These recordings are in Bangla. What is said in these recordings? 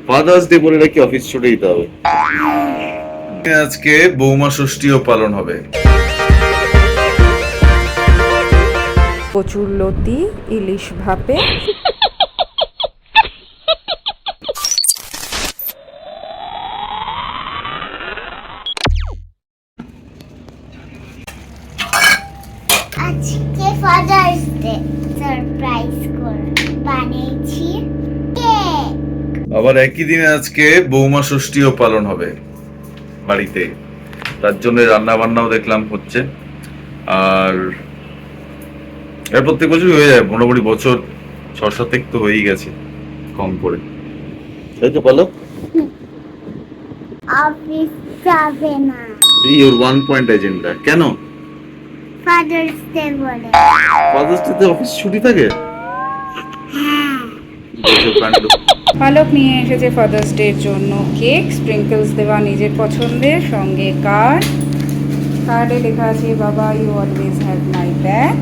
ফাদার্স ডে বলে নাকি অফিস ছুটে দিতে হবে। আজকে বৌমা ষষ্ঠীও পালন হবে। কচুরলতি, ইলিশ ভাপে, আজকে ফাদার্স ডে সারপ্রাইজ করে বানিয়েছি কেক। আবার একই দিনে আজকে বৌমা ষষ্ঠীও পালন হবে বাড়িতে, তার জন্য রান্না বান্নাও দেখলাম হচ্ছে। আর এর প্রত্যেক বছরই হয়ে যায়, মোটামুটি বছর 6-7 তো হয়েই গেছে কম করে, তাই তো বলো। অফিস যাবে না, এই ওর 1 পয়েন্ট এজেন্ডা। কেন ফাদার্স ডে বলে। ফাদার্স ডে তে অফিস ছুটি থাকে? গজব কাণ্ড। পালক নিয়ে এসেছে ফাদার্স ডের জন্য কেক, স্প্রিঙ্কলস দেওয়া নিজের পছন্দের, সঙ্গে কার্ডে লেখা আছে বাবা you always have my back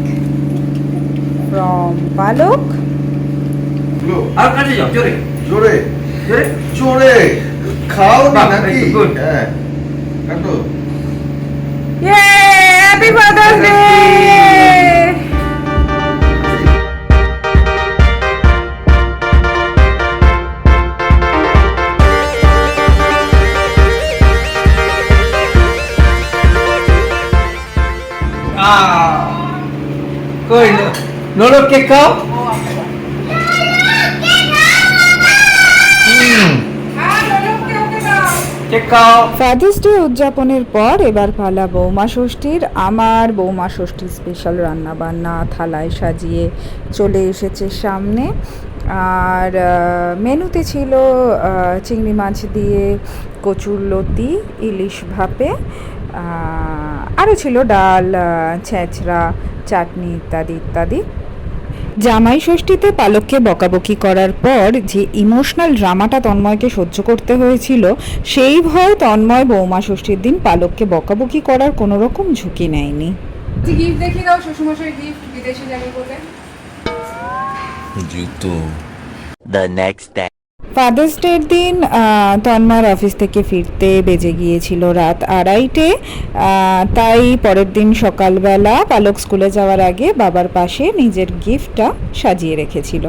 from Palak. আর কাছে যাও জোরে জোরে জোরে জোরে খাও না বাহ, নাকি? very good. হ্যাঁ কাটো। Happy father's day! কই নোলো কেক খাও কেক খাও। ফাদার্স ডে উদযাপনের পর এবার পালা বৌমা ষষ্ঠীর। আমার বৌমা ষষ্ঠীর স্পেশাল রান্নাবান্না থালায় সাজিয়ে চলে এসেছে সামনে। আর মেনুতে ছিল চিংড়ি মাছ দিয়ে কচুরলতি, ইলিশ ভাপে, আরও ছিল ডাল, ছেঁচড়া, চাটনি ইত্যাদি ইত্যাদি। জামাই ষষ্ঠীতে পালককে বকাবকি করার পর যে ইমোশনাল ড্রামাটা তন্ময়কে সহ্য করতে হয়েছিল, সেই ভয় তন্ময় বৌমা ষষ্ঠীর দিন পালককে বকাবকি করার কোনো রকম ঝুঁকি নেয়নি। গিফট দেখিয়ে দাও, শ্বশুরমশাই গিফট, বিদেশে যাবে বলে। জুতো। The next day. ফাদার্স ডের দিন তন্ময়ের অফিস থেকে ফিরতে বেজে গিয়েছিল রাত 2:30। তাই পরের দিন সকালবেলা পালক স্কুলে যাওয়ার আগে বাবার পাশে নিজের গিফটটা সাজিয়ে রেখেছিল।